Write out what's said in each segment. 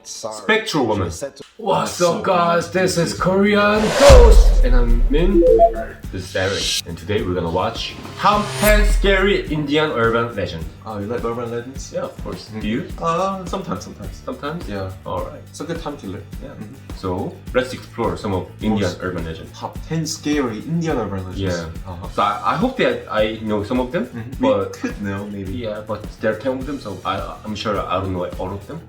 Spectral woman. What's up, guys? This is Korean Ghost, and I'm Min. This is Eric, and today we're gonna watch Top 10 Scary Indian Urban Legend. Oh, you like urban legends? Yeah, of course. Do you? Sometimes. Sometimes? Yeah. Alright. It's a good time killer. Yeah. So let's explore some of Indian urban legends. Top 10 scary Indian urban legends. Yeah. Uh-huh. So I hope that I know some of them, We but could know, maybe. yeah, but there are 10 of them, so I'm sure I don't know all of them,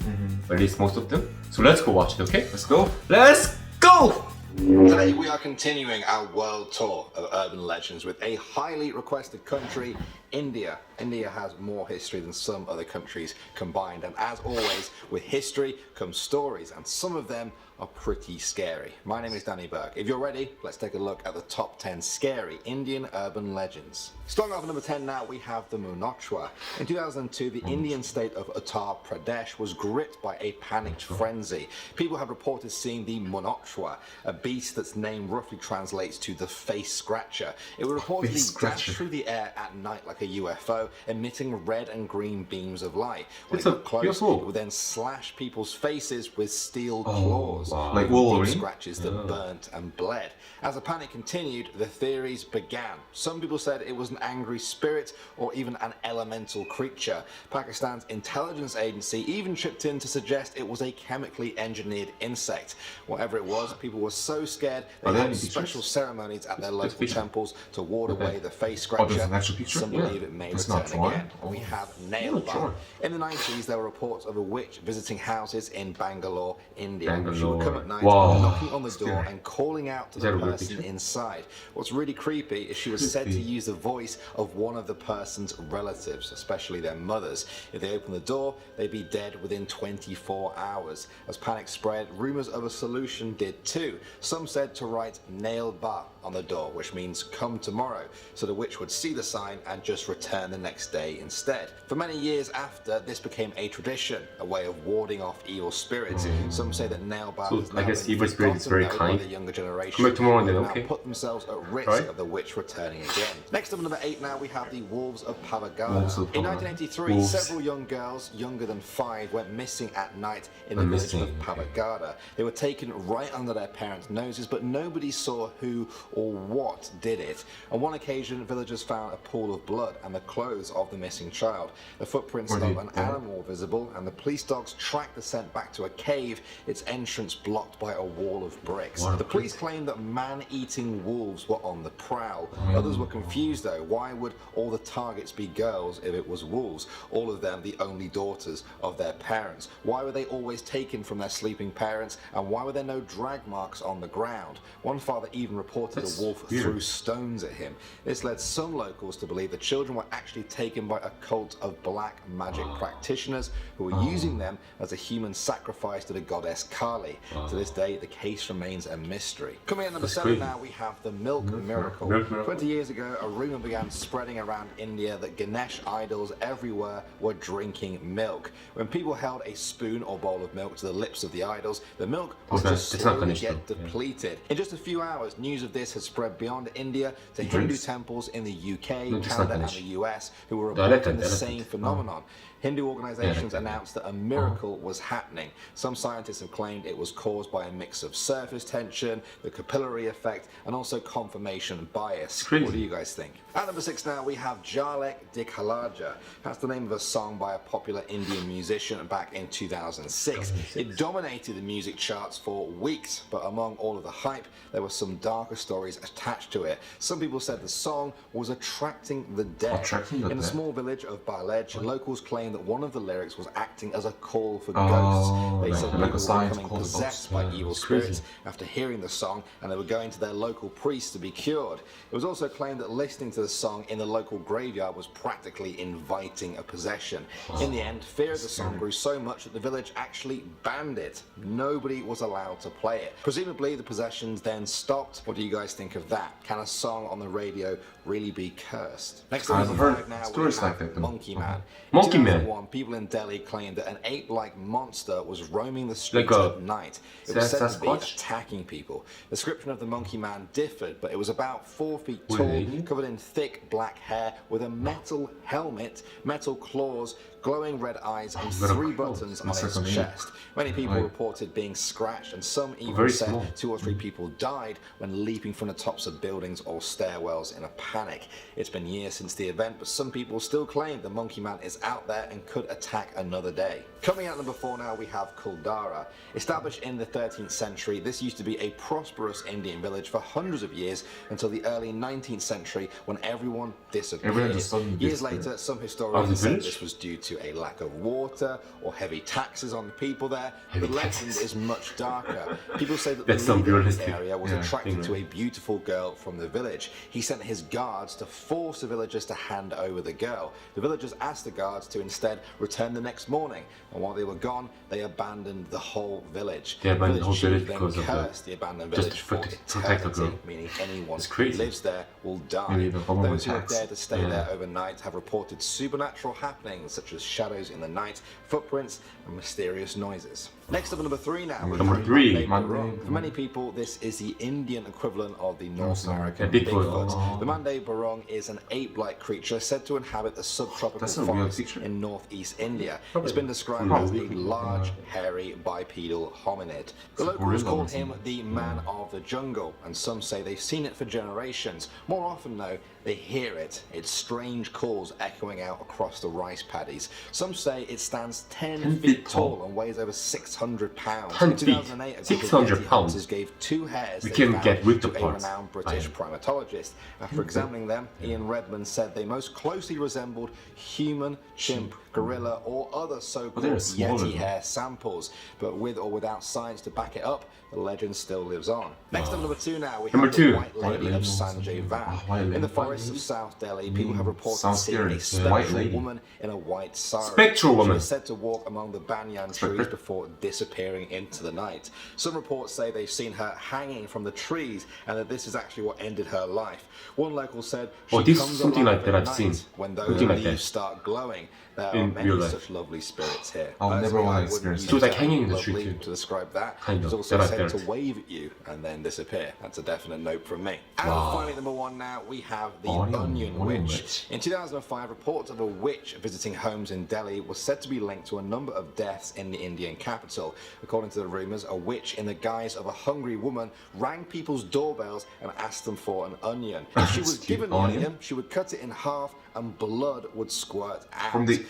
or at least most of them. So let's go watch it, okay? Let's go. Let's go! Today we are continuing our world tour of urban legends with a highly requested country, India. India has more history than some other countries combined, and as always, with history comes stories, and some of them are pretty scary. My name is Nale Ba. If you're ready, let's take a look at the top 10 scary Indian urban legends. Starting off at number 10 now, we have the Munachwa. In 2002, the Indian state of Uttar Pradesh was gripped by a panicked frenzy. People have reported seeing the Munachwa, a beast that's name roughly translates to the face scratcher. It would reportedly dash through the air at night like a UFO, emitting red and green beams of light. When it got close, it would then slash people's faces with steel claws. Wow. Like Wolverine? Scratches that burnt and bled. As the panic continued, the theories began. Some people said it was an angry spirit or even an elemental creature. Pakistan's intelligence agency even chipped in to suggest it was a chemically engineered insect. Whatever it was, people were so scared they had special ceremonies at their local temples to ward away the face scratcher. Some believe it may return again. We have Nale Ba. In the 90s, there were reports of a witch visiting houses in Bangalore, India. She would come at night, knocking on the door and calling out to the person inside. What's really creepy is she was said to use the voice of one of the person's relatives, especially their mothers. If they opened the door, they'd be dead within 24 hours. As panic spread, rumors of a solution did too. Some said to write Nale Ba on the door, which means come tomorrow, so the witch would see the sign and just return the next day instead. For many years after, this became a tradition, a way of warding off evil spirits. Some say that Nale Ba So I guess evil spirit is very kind. The younger generation Come back tomorrow then, now okay? put themselves at risk of the witch returning again. Next up, number 8 now, we have the Wolves of Pavagada. In 1983, several young girls younger than 5 went missing at night in the village of Pavagada. They were taken right under their parents' noses, but nobody saw who or what did it. On one occasion, villagers found a pool of blood and the clothes of the missing child. The footprints of an animal were visible, and the police dogs tracked the scent back to a cave, its entrance blocked by a wall of bricks. The police claimed that man-eating wolves were on the prowl. Others were confused though. Why would all the targets be girls if it was wolves? All of them the only daughters of their parents. Why were they always taken from their sleeping parents, and why were there no drag marks on the ground? One father even reported a wolf threw stones at him. This led some locals to believe the children were actually taken by a cult of black magic practitioners who were using them as a human sacrifice to the goddess Kali. To this day, the case remains a mystery. Coming in at number 7 now, we have the milk miracle. 20 years ago, a rumor began spreading around India that Ganesh idols everywhere were drinking milk. When people held a spoon or bowl of milk to the lips of the idols, the milk would just slowly get depleted. In just a few hours, news of this had spread beyond India to Hindu temples in the UK, Canada and the US, who were reporting the same phenomenon. Hindu organizations announced that a miracle was happening. Some scientists have claimed it was caused by a mix of surface tension, the capillary effect, and also confirmation bias. What do you guys think? At number 6 now, we have Jalek Dikhalaja. That's the name of a song by a popular Indian musician back in 2006. It dominated the music charts for weeks, but among all of the hype, there were some darker stories attached to it. Some people said the song was attracting the dead. In the small village of Balej, locals claimed that one of the lyrics was acting as a call for ghosts. They said people were becoming possessed by evil spirits after hearing the song, and they were going to their local priest to be cured. It was also claimed that listening to the song in the local graveyard was practically inviting a possession. In the end, fear of the song grew so much that the village actually banned it. Nobody was allowed to play it. Presumably, the possessions then stopped. What do you guys think of that? Can a song on the radio really be cursed? Next up, I've heard stories like that. Monkey Man. Monkey Man. People in Delhi claimed that an ape-like monster was roaming the streets at night. It was said to be attacking people. The description of the Monkey Man differed, but it was about 4 feet tall, covered in thick black hair, with a metal helmet, metal claws, glowing red eyes and 3 buttons on its chest. Many people reported being scratched, and some even said 2 or 3 people died when leaping from the tops of buildings or stairwells in a panic. It's been years since the event, but some people still claim the monkey man is out there and could attack another day. Coming out number 4 now, we have Kuldara. Established in the 13th century, this used to be a prosperous Indian village for hundreds of years until the early 19th century when everyone disappeared. Years later, some historians said this was due to a lack of water or heavy taxes on the people there. The legend is much darker. People say that the leader of the area was attracted to a beautiful girl from the village. He sent his guards to force the villagers to hand over the girl. The villagers asked the guards to instead return the next morning, and while they were gone, they abandoned the whole village. They abandoned the whole village because of the abandoned village for eternity, meaning anyone who lives there will die. Those who have dared to stay there overnight have reported supernatural happenings such as shadows in the night, footprints, and mysterious noises. Next up, number 3 now. Number 3. For many people, this is the Indian equivalent of the North American Bigfoot. The Mande Burung is an ape-like creature said to inhabit the subtropical forest in northeast India. It's been described as a large, hairy, bipedal hominid. The locals call him the man of the jungle, and some say they've seen it for generations. More often, though, they hear it, its strange calls echoing out across the rice paddies. Some say it stands 10 feet tall and weighs over 600 pounds. In 2008, 600 pounds gave 2 hairs we can get with the to a renowned British primatologist. After examining them, Ian Redmond said they most closely resembled human, chimp, gorilla, or other so-called Yeti hair samples. But with or without science to back it up, the legend still lives on. Next up, number 2 now, we have the White Lady of Sanjay Van. In the forests of South Delhi, people have reported seeing a spectral woman in a white sari. Spectral woman. She is said to walk among the banyan trees before disappearing into the night. Some reports say they've seen her hanging from the trees and that this is actually what ended her life. One local said she comes alive at night when those leaves start glowing. There are many such lovely spirits here. I'll never want to experience it. She was like hanging in the tree too. To describe that. She's also said to wave at you and then disappear. That's a definite note from me. And finally, number 1 now, we have the Onion Witch. In 2005, reports of a witch visiting homes in Delhi was said to be linked to a number of deaths in the Indian capital. According to the rumors, a witch in the guise of a hungry woman rang people's doorbells and asked them for an onion. If she was given the onion, she would cut it in half and blood would squirt out. From the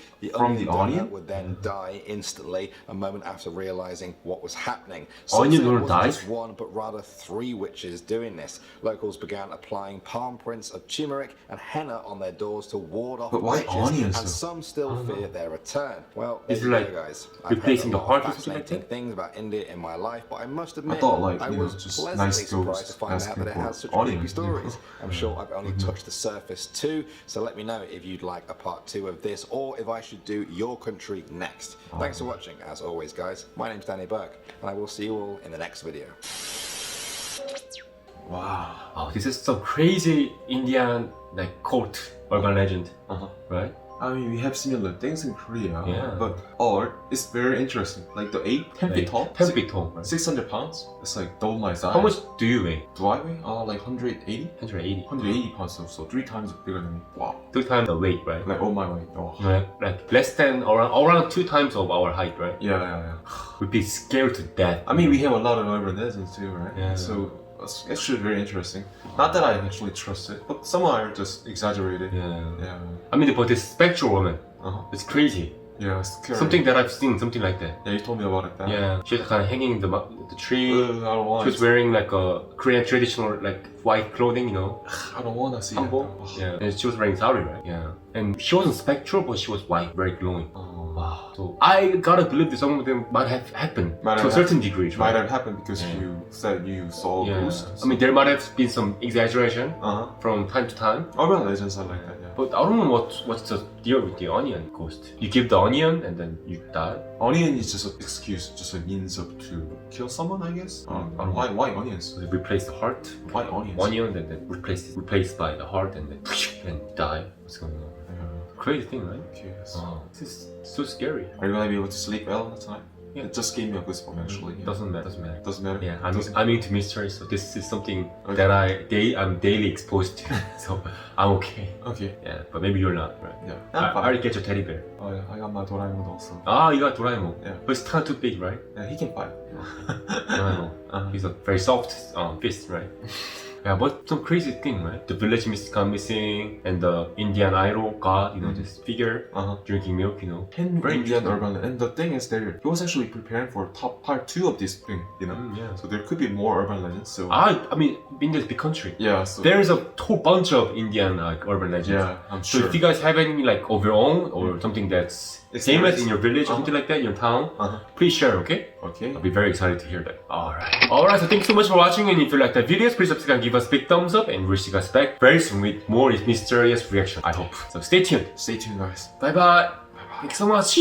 onion would then die instantly a moment after realizing what was happening. Onion It will wasn't die? just 1, but rather 3 witches doing this. Locals began applying palm prints of turmeric and henna on their doors to ward off witches, onions, and some still fear their return. Well, is there it you like go, guys. replacing the heart or something like fascinating that? things about India in my life, but I must admit, I was just pleasantly nice surprised to find out asking that it for has such onions, creepy stories. I'm sure I've only touched the surface too, so let me know if you'd like a part 2 of this, or if I should do your country next. Thanks for watching, as always, guys. My name's Danny Burke, and I will see you all in the next video. Wow, this is some crazy Indian like cult urban legend, right? I mean, we have similar things in Korea, Yeah. but art is very interesting. Like the ape, 10 feet tall, 10 feet tall, right? 600 pounds. It's like double my size. How much do you weigh? do I weigh? Like 180? 180. 180 pounds, so 3 times bigger than me. Wow. 2 times the weight, right? Like, oh my weight. Oh. Like less than around 2 times of our height, right? Yeah. We'd be scared to death. I mean, we have a lot of urban legends too, right? Yeah. So it's actually very interesting. Not that I actually trust it, but some are just exaggerated. Yeah. I mean, but this spectral woman, it's crazy. Yeah, it's scary. Something that I've seen, something like that. Yeah, you told me about it. Yeah, she's kind of hanging in the tree. I don't want She was wearing like a Korean traditional like white clothing, you know. I don't want to see Hanbok. it. Yeah, and she was wearing sari, right? Yeah, and she wasn't spectral, but she was white, very glowing. Wow. So I gotta believe that some of them might have happened to a certain degree. Right? Might have happened because you said you saw ghosts. I mean, there might have been some exaggeration from time to time. Urban legends are like that, yeah. But I don't know what's the deal with the onion ghost. You give the onion and then you die. Onion is just an excuse, just a means of to kill someone, I guess. Why onions? So they replace the heart. Why onions? Onion and then replaced by the heart and then and die. What's going on? Crazy thing, right? Okay, yes. Wow. This is so scary. Are you gonna be able to sleep well at the time? It just gave me a goosebump actually. Yeah. Doesn't matter. Doesn't matter. Yeah, Doesn't- I'm into mystery, so this is something Okay. that I'm daily exposed to. So I'm okay. Okay. Yeah, but maybe you're not, right? Yeah. I I'm fine. already get your teddy bear. Oh yeah, I got my Doraemon also. Ah, you got Doraemon. Yeah. But it's kind of too big, right? Yeah, he can fight. Doraemon. He's a very soft fist, right? Yeah, but some crazy thing, right? The village gone missing, and the Indian idol god, you know, this figure drinking milk, you know. Very Indian interesting. urban legend. And the thing is, there he was actually preparing for part 2 of this thing, you know. Yeah. So there could be more urban legends. So I mean, India's a big country. yeah, so There's a whole bunch of Indian urban legends. yeah, I'm So sure. if you guys have any like of your own or something that's famous in your village or something like that, in your town, please share, okay? Okay. I'll be very excited to hear that. Alright, so thanks so much for watching, and if you like the videos, please subscribe and give us a big thumbs up, and we'll see you guys back very soon with more mysterious reaction, I hope. So stay tuned. Stay tuned, guys. Bye bye. Thanks so much.